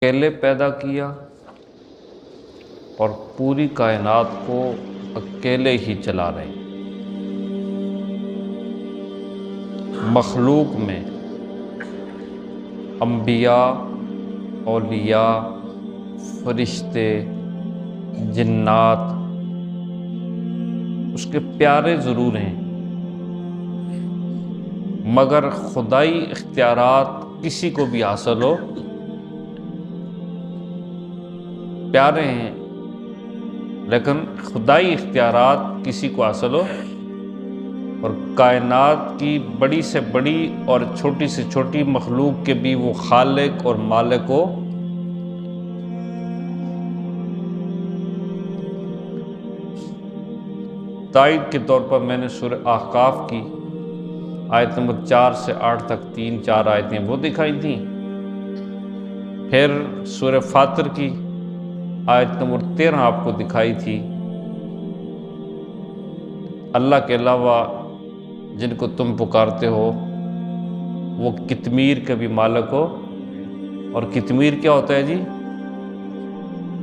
اکیلے پیدا کیا اور پوری کائنات کو اکیلے ہی چلا رہے ہیں۔ مخلوق میں انبیاء، اولیاء، فرشتے، جنات اس کے پیارے ضرور ہیں، مگر خدائی اختیارات کسی کو بھی حاصل ہو پیارے ہیں، لیکن خدائی اختیارات کسی کو حاصل ہو اور کائنات کی بڑی سے بڑی اور چھوٹی سے چھوٹی مخلوق کے بھی وہ خالق اور مالک ہو۔ تائید کے طور پر میں نے سورہ احقاف کی آیت نمبر 4 سے 8 تک 3-4 آیتیں وہ دکھائی تھیں، پھر سورہ فاطر کی آیت نمبر 13 آپ کو دکھائی تھی۔ اللہ کے علاوہ جن کو تم پکارتے ہو وہ قطمیر کے بھی مالک ہو، اور قطمیر کیا ہوتا ہے جی؟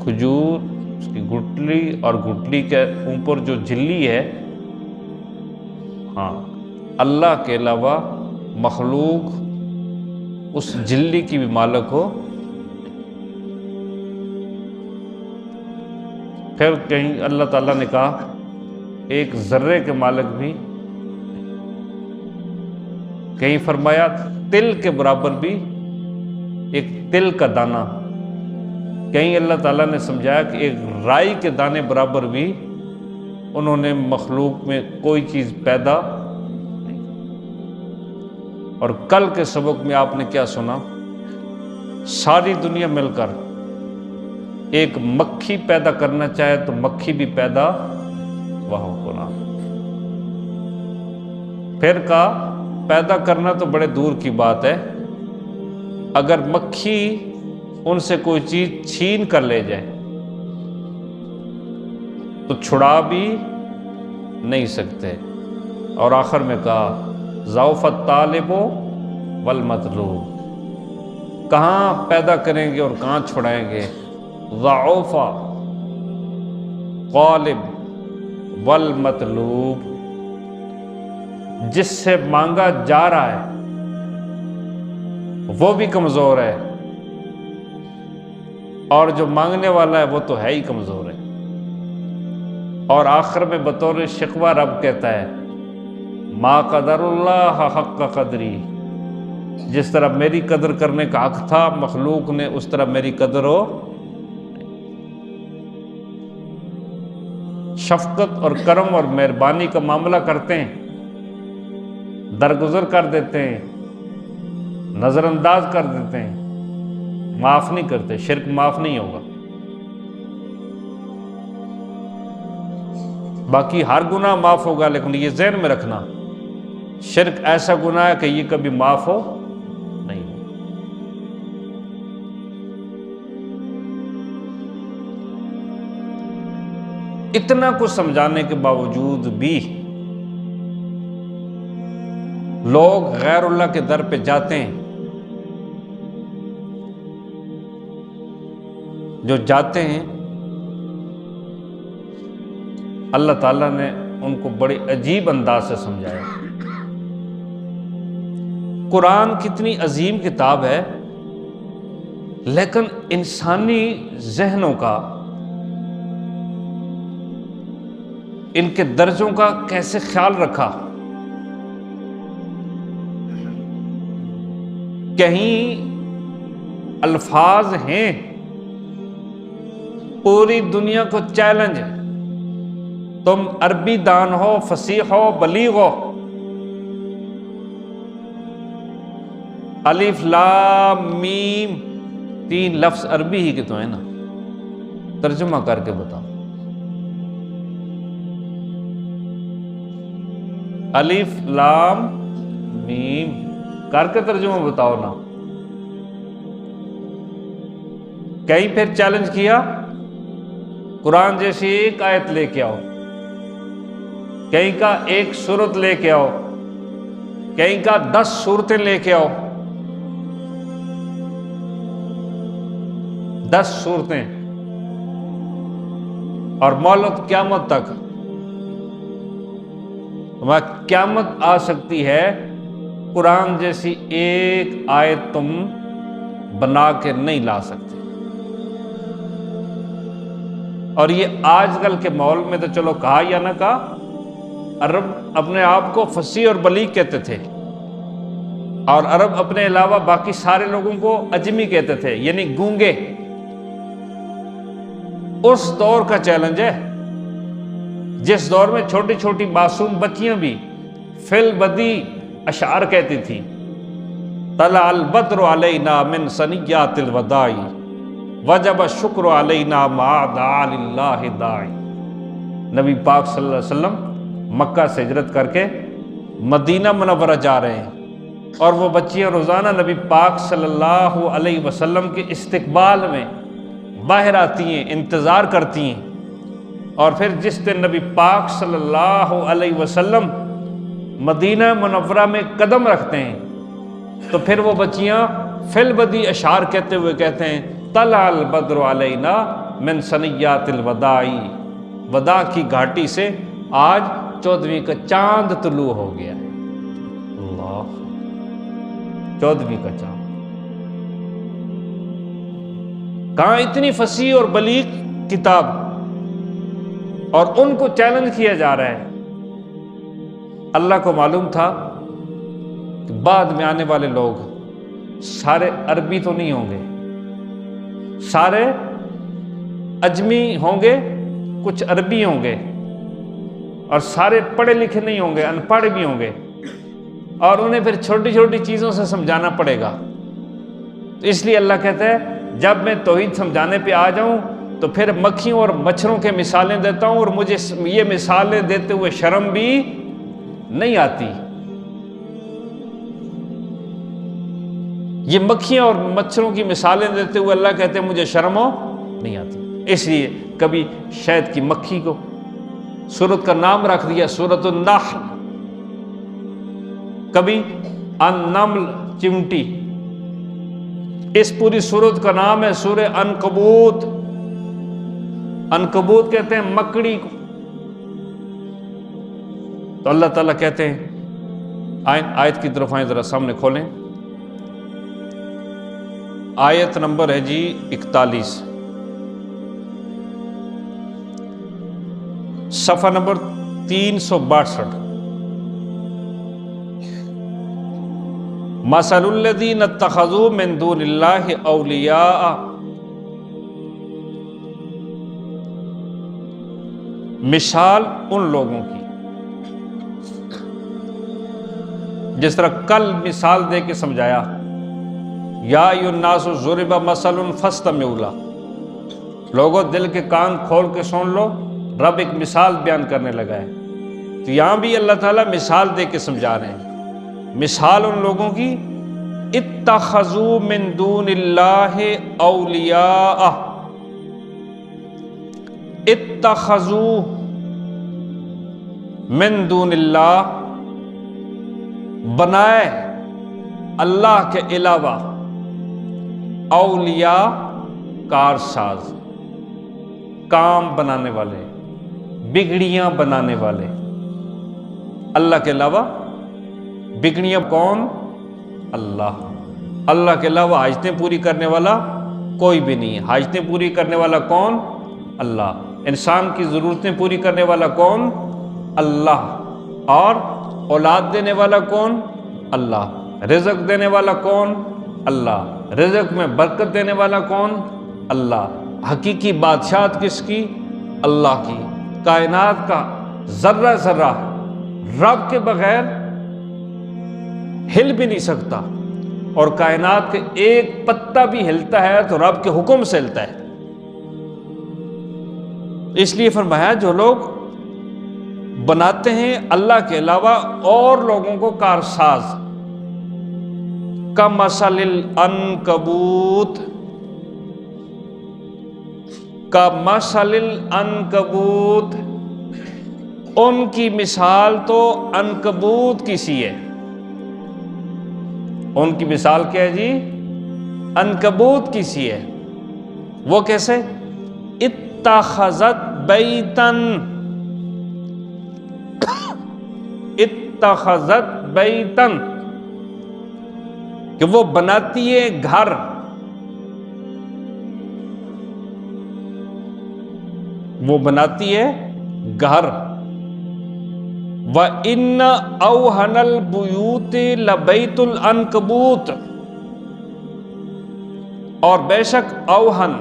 کھجور، اس کی گٹلی اور گٹلی کے اوپر جو جھلی ہے، ہاں اللہ کے علاوہ مخلوق اس جھلی کی بھی مالک ہو۔ پھر کہیں اللہ تعالیٰ نے کہا ایک ذرے کے مالک بھی، کہیں فرمایا تل کے برابر بھی، ایک تل کا دانہ، کہیں اللہ تعالیٰ نے سمجھایا کہ ایک رائی کے دانے برابر بھی انہوں نے مخلوق میں کوئی چیز پیدا نہیں۔ اور کل کے سبق میں آپ نے کیا سنا؟ ساری دنیا مل کر ایک مکھی پیدا کرنا چاہے تو مکھی بھی پیدا وہاں ہونا۔ پھر کہا پیدا کرنا تو بڑے دور کی بات ہے، اگر مکھی ان سے کوئی چیز چھین کر لے جائے تو چھڑا بھی نہیں سکتے۔ اور آخر میں کہا ضعف الطالب والمطلوب، کہاں پیدا کریں گے اور کہاں چھڑائیں گے؟ ضعف طالب والمطلوب، جس سے مانگا جا رہا ہے وہ بھی کمزور ہے، اور جو مانگنے والا ہے وہ تو ہے ہی کمزور ہے۔ اور آخر میں بطور شکوہ رب کہتا ہے ما قدر اللہ حق قدری، جس طرح میری قدر کرنے کا حق تھا مخلوق نے، اس طرح میری قدر ہو۔ شفقت اور کرم اور مہربانی کا معاملہ کرتے ہیں، درگزر کر دیتے ہیں، نظر انداز کر دیتے ہیں، معاف نہیں کرتے۔ شرک معاف نہیں ہوگا، باقی ہر گناہ معاف ہوگا، لیکن یہ ذہن میں رکھنا شرک ایسا گناہ ہے کہ یہ کبھی معاف ہو نہیں ہو۔ اتنا کچھ سمجھانے کے باوجود بھی لوگ غیر اللہ کے در پہ جاتے ہیں، جو جاتے ہیں اللہ تعالیٰ نے ان کو بڑے عجیب انداز سے سمجھایا۔ قرآن کتنی عظیم کتاب ہے، لیکن انسانی ذہنوں کا، ان کے درجوں کا کیسے خیال رکھا۔ کہیں الفاظ ہیں پوری دنیا کو چیلنج ہے، تم عربی دان ہو، فصیح ہو، بلیغ ہو، الف لام میم 3 لفظ عربی ہی کے تو ہیں نا، ترجمہ کر کے بتاؤ۔ الف لام میم کر کے ترجمہ بتاؤ نا۔ کہیں پھر چیلنج کیا قرآن جیسی ایک آیت لے کے آؤ، کہیں کا ایک سورت لے کے آؤ، کہیں کا 10 سورتیں لے کے آؤ۔ 10 صورتیں، اور مولت قیامت تک، قیامت آ سکتی ہے، قرآن جیسی ایک آیت تم بنا کے نہیں لا سکتے۔ اور یہ آج کل کے ماحول میں تو چلو کہا یا نہ کہا، عرب اپنے آپ کو فصیح اور بلیغ کہتے تھے، اور عرب اپنے علاوہ باقی سارے لوگوں کو اجمی کہتے تھے، یعنی گونگے۔ اس دور کا چیلنج ہے جس دور میں چھوٹی چھوٹی معصوم بچیاں بھی فی البدی اشعار کہتی تھی، طلع البدر علینا من ثنیات الوداع وجب الشکر علینا مع دعا للہ داعی۔ نبی پاک صلی اللہ علیہ وسلم مکہ سے ہجرت کر کے مدینہ منورہ جا رہے ہیں، اور وہ بچیاں روزانہ نبی پاک صلی اللہ علیہ وسلم کے استقبال میں باہر آتی ہیں، انتظار کرتی ہیں، اور پھر جس دن نبی پاک صلی اللہ علیہ وسلم مدینہ منورہ میں قدم رکھتے ہیں تو پھر وہ بچیاں فی البدی اشعار کہتے ہوئے کہتے ہیں، طلع البدر علینا من ثنیات الوداع، وداع کی گھاٹی سے آج 14ویں کا چاند طلوع ہو گیا ہے۔ اللہ، 14ویں کا چاند، کہاں اتنی فصیح اور بلیغ کتاب، اور ان کو چیلنج کیا جا رہا ہے۔ اللہ کو معلوم تھا کہ بعد میں آنے والے لوگ سارے عربی تو نہیں ہوں گے، سارے اجمی ہوں گے، کچھ عربی ہوں گے، اور سارے پڑھے لکھے نہیں ہوں گے، ان پڑھ بھی ہوں گے، اور انہیں پھر چھوٹی چھوٹی چیزوں سے سمجھانا پڑے گا۔ تو اس لیے اللہ کہتا ہے جب میں توحید سمجھانے پہ آ جاؤں تو پھر مکھیوں اور مچھروں کے مثالیں دیتا ہوں، اور مجھے یہ مثالیں دیتے ہوئے شرم بھی نہیں آتی۔ یہ مکھیاں اور مچھروں کی مثالیں دیتے ہوئے اللہ کہتے ہیں مجھے شرم نہیں آتی۔ اس لیے کبھی شہد کی مکھی کو سورت کا نام رکھ دیا سورۃ النحل، کبھی النمل چمٹی، اس پوری سورت کا نام ہے سورہ عنکبوت۔ عنکبوت کہتے ہیں مکڑی کو۔ تو اللہ تعالیٰ کہتے ہیں، آیت کی طرف آئیں، ذرا سامنے کھولیں، آیت نمبر ہے جی 41، صفحہ نمبر 362۔ مثل الذین اتخذوا من دون اللہ اولیاء، مثال ان لوگوں کی، جس طرح کل مثال دے کے سمجھایا، یا ایھا الناس ضرب مثل فاستمعوا لہ، لوگوں دل کے کان کھول کے سن لو، رب ایک مثال بیان کرنے لگا ہے۔ تو یہاں بھی اللہ تعالیٰ مثال دے کے سمجھا رہے ہیں، مثال ان لوگوں کی اتخذوا من دون اللہ اولیاء، اتخذوا من دون اللہ، بنائے اللہ کے علاوہ اولیاء، کارساز، کام بنانے والے، بگڑیاں بنانے والے، اللہ کے علاوہ بگڑیاں کون؟ اللہ۔ اللہ کے علاوہ حاجتیں پوری کرنے والا کوئی بھی نہیں ہے۔ حاجتیں پوری کرنے والا کون؟ اللہ۔ انسان کی ضرورتیں پوری کرنے والا کون؟ اللہ۔ اور اولاد دینے والا کون؟ اللہ۔ رزق دینے والا کون؟ اللہ۔ رزق میں برکت دینے والا کون؟ اللہ۔ حقیقی بادشاہت کس کی؟ اللہ کی۔ کائنات کا ذرہ ذرہ رب کے بغیر ہل بھی نہیں سکتا، اور کائنات کے ایک پتا بھی ہلتا ہے تو رب کے حکم سے ہلتا ہے۔ اس لیے فرمایا جو لوگ بناتے ہیں اللہ کے علاوہ اور لوگوں کو کارساز، کمثل العنکبوت، کمثل العنکبوت، ان کی مثال تو عنکبوت کی سی ہے۔ ان کی مثال کیا ہے جی؟ عنکبوت کی سی ہے۔ وہ کیسے؟ اتخذت بیتن، اتخذت بیتن، کہ وہ بناتی ہے گھر، وہ بناتی ہے گھر۔ وَإِنَّ أَوْهَنَ الْبُيُوتِ لَبَيْتُ الْعَنْكَبُوتِ، اور بے شک اوہن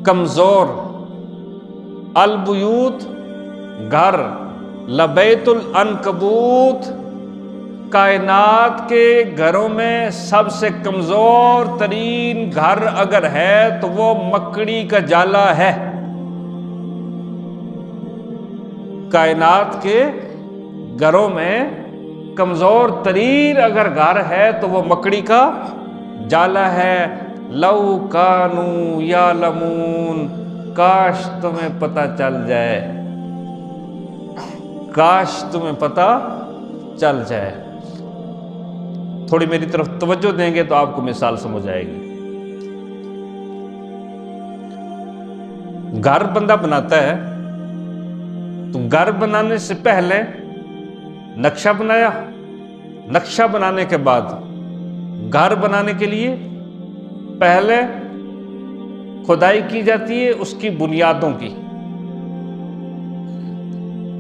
کمزور، البیوت گھر، لبیت العنکبوت کائنات کے گھروں میں سب سے کمزور ترین گھر اگر ہے تو وہ مکڑی کا جالا ہے۔ کائنات کے گھروں میں کمزور ترین اگر گھر ہے تو وہ مکڑی کا جالا ہے۔ لو کانوا یعلمون، کاش تمہیں پتہ چل جائے، کاش تمہیں پتہ چل جائے۔ تھوڑی میری طرف توجہ دیں گے تو آپ کو مثال سمجھ آئے گی۔ گھر بندہ بناتا ہے تو گھر بنانے سے پہلے نقشہ بنایا، نقشہ بنانے کے بعد گھر بنانے کے لیے پہلے کھدائی کی جاتی ہے اس کی بنیادوں کی،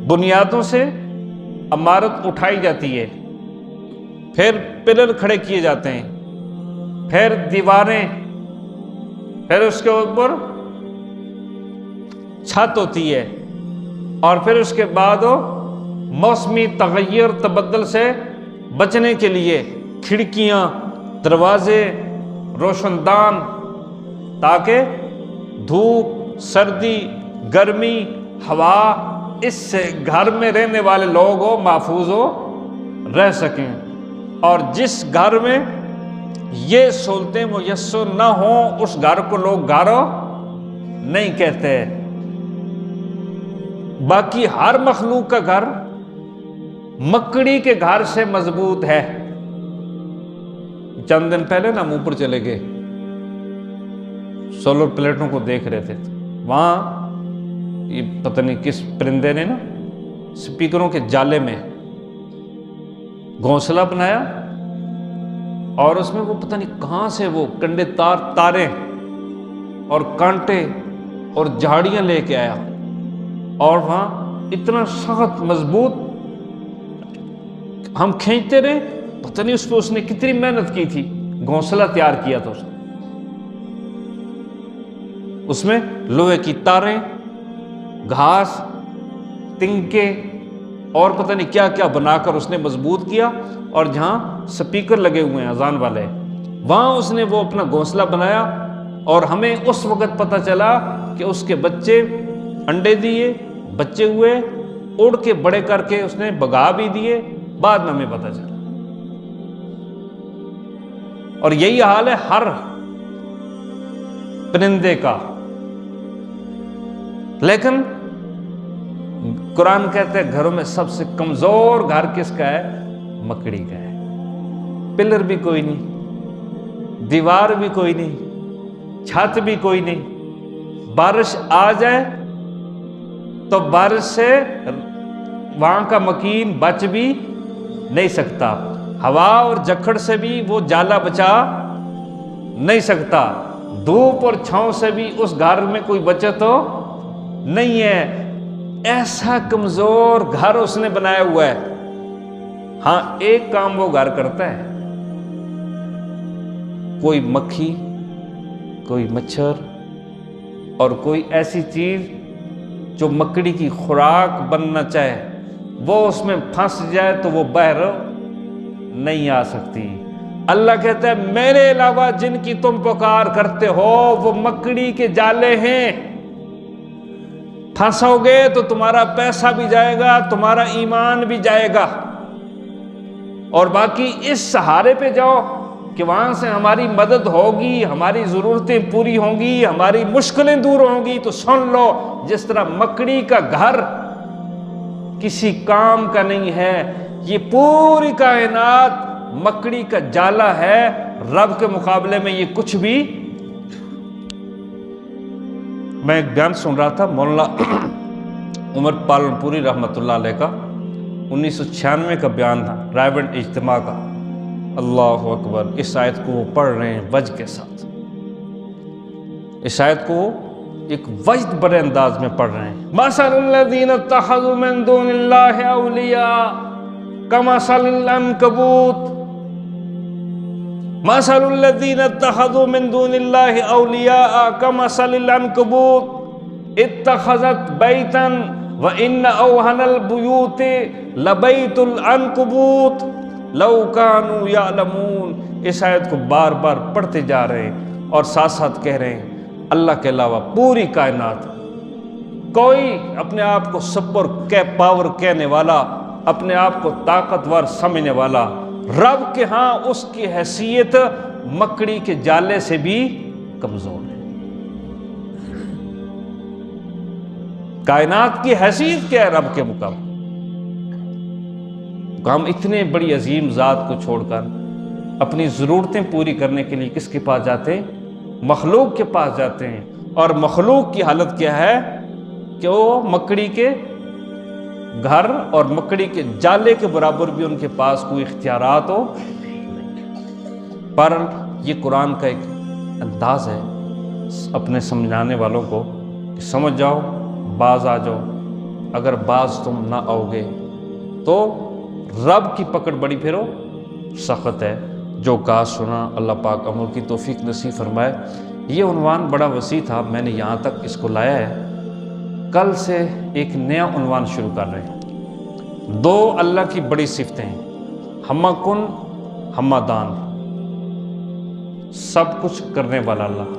بنیادوں سے عمارت اٹھائی جاتی ہے، پھر پلر کھڑے کیے جاتے ہیں، پھر دیواریں، پھر اس کے اوپر چھت ہوتی ہے، اور پھر اس کے بعد موسمی تغیر تبدل سے بچنے کے لیے کھڑکیاں، دروازے، روشن دان، تاکہ دھوپ، سردی، گرمی، ہوا، اس سے گھر میں رہنے والے لوگ محفوظ رہ سکیں۔ اور جس گھر میں یہ سہولتیں میسر نہ ہوں اس گھر کو لوگ گھر نہیں کہتے۔ باقی ہر مخلوق کا گھر مکڑی کے گھر سے مضبوط ہے۔ چند دن پہلے نا ہم اوپر چلے گئے، سولر پلیٹوں کو دیکھ رہے تھے، وہاں یہ پتہ نہیں کس پرندے نے نا سپیکروں کے جالے میں گھونسلہ بنایا، اور اس میں وہ پتہ نہیں کہاں سے وہ کنڈے تارے اور کانٹے اور جھاڑیاں لے کے آیا، اور وہاں اتنا سخت مضبوط، ہم کھینچتے رہے، پتہ نہیں اس نے کتنی محنت کی تھی، گھونسلہ تیار کیا تھا اس میں لوہے کی تاریں، گھاس، تنکے اور پتہ نہیں کیا کیا بنا کر اس نے مضبوط کیا، اور جہاں سپیکر لگے ہوئے ہیں اذان والے وہاں اس نے وہ اپنا گھونسلہ بنایا، اور ہمیں اس وقت پتہ چلا کہ اس کے بچے انڈے دیے، بچے ہوئے، اڑ کے بڑے کر کے اس نے بگا بھی دیے، بعد میں ہمیں پتہ چلا۔ اور یہی حال ہے ہر پرندے کا، لیکن قرآن کہتے ہیں گھروں میں سب سے کمزور گھر کس کا ہے؟ مکڑی کا ہے۔ پلر بھی کوئی نہیں، دیوار بھی کوئی نہیں، چھت بھی کوئی نہیں، بارش آ جائے تو بارش سے وہاں کا مکین بچ بھی نہیں سکتا، ہوا اور جکڑ سے بھی وہ جالا بچا نہیں سکتا، دھوپ اور چھاؤں سے بھی اس گھر میں کوئی بچت نہیں ہے۔ ایسا کمزور گھر اس نے بنایا ہوا ہے۔ ہاں ایک کام وہ گھر کرتا ہے، کوئی مکھی، کوئی مچھر اور کوئی ایسی چیز جو مکڑی کی خوراک بننا چاہے وہ اس میں پھنس جائے تو وہ باہر نہیں آ سکتی۔ اللہ کہتا ہے میرے علاوہ جن کی تم پکار کرتے ہو وہ مکڑی کے جالے ہیں، پھنسو گے تو تمہارا پیسہ بھی جائے گا، تمہارا ایمان بھی جائے گا، اور باقی اس سہارے پہ جاؤ کہ وہاں سے ہماری مدد ہوگی، ہماری ضرورتیں پوری ہوں گی، ہماری مشکلیں دور ہوں گی۔ تو سن لو، جس طرح مکڑی کا گھر کسی کام کا نہیں ہے، یہ پوری کائنات مکڑی کا جالا ہے، رب کے مقابلے میں یہ کچھ بھی میں ایک بیان سن رہا تھا مولانا عمر پالنپوری رحمۃ اللہ علیہ کا 1996 کا بیان تھا رائبنڈ اجتماع کا. اللہ اکبر. اس آیت کو وہ پڑھ رہے ہیں وجد کے ساتھ. اس آیت کو ایک وجد بڑے انداز میں پڑھ رہے ہیں. مثل الذین اتخذوا من دون اللہ اولیاء کمثل العنکبوت. مثل الذین اتخذوا من دون اللہ اولیاء کمثل العنکبوت اتخذت بیتا وَإِنَّ أَوْهَنَ الْبُيُوتِ لَبَيْتُ الْعَنْكُبُوتِ لَوْ كَانُوا يَعْلَمُونَ. اس آیت کو بار بار پڑھتے جا رہے ہیں اور ساتھ ساتھ کہہ رہے ہیں اللہ کے علاوہ پوری کائنات کوئی اپنے آپ کو سپر پاور کہنے والا، اپنے آپ کو طاقتور سمجھنے والا، رب کے ہاں اس کی حیثیت مکڑی کے جالے سے بھی کمزور ہے. کائنات کی حیثیت کیا ہے رب کے مقابلے؟ ہم اتنے بڑی عظیم ذات کو چھوڑ کر اپنی ضرورتیں پوری کرنے کے لیے کس کے پاس جاتے ہیں؟ مخلوق کے پاس جاتے ہیں. اور مخلوق کی حالت کیا ہے کہ وہ مکڑی کے گھر اور مکڑی کے جالے کے برابر بھی ان کے پاس کوئی اختیارات ہو. پر یہ قرآن کا ایک انداز ہے اپنے سمجھانے والوں کو کہ سمجھ جاؤ، باز آ جاؤ. اگر باز تم نہ آؤ گے تو رب کی پکڑ بڑی پھرو سخت ہے. جو کہا سنا اللہ پاک عمل کی توفیق نصیب فرمائے. یہ عنوان بڑا وسیع تھا، میں نے یہاں تک اس کو لایا ہے. کل سے ایک نیا عنوان شروع کر رہے ہیں. 2 اللہ کی بڑی صفتیں ہیں، ہمہ کن ہمہ دان، سب کچھ کرنے والا اللہ.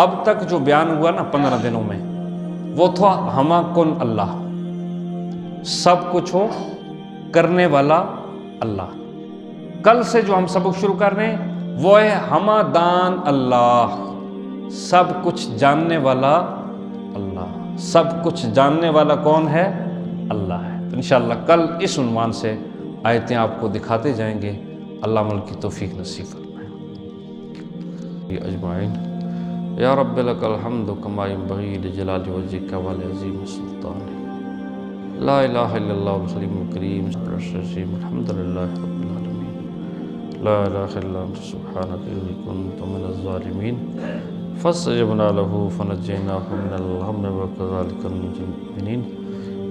اب تک جو بیان ہوا نا 15 دنوں میں وہ تھا ہمہ کن اللہ، سب کچھ ہو کرنے والا اللہ. کل سے جو ہم سبق شروع کر رہے ہیں وہ ہے ہمہ دان اللہ، سب کچھ جاننے والا اللہ. سب کچھ جاننے والا کون ہے؟ اللہ ہے. تو انشاءاللہ کل اس عنوان سے آیتیں آپ کو دکھاتے جائیں گے. اللہ عمل کی توفیق نصیب فرمائے. اجمعین. یا رب لک الحمد کما ینبغی لجلال وجہک ولعظیم سلطانک. لا الہ الا اللہ الحلیم الکریم الحمد للہ رب العالمین. لا الہ الا انت سبحانک انی کنت من الظالمین. فاستجبنا له فنجیناہ من الغم وکذالک ننجی المؤمنین.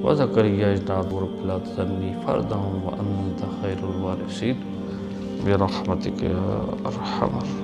وزکریا اذ نادى رب لا تذرنی فردا وانت خیر الوارثین برحمتک یا ارحم الراحمین.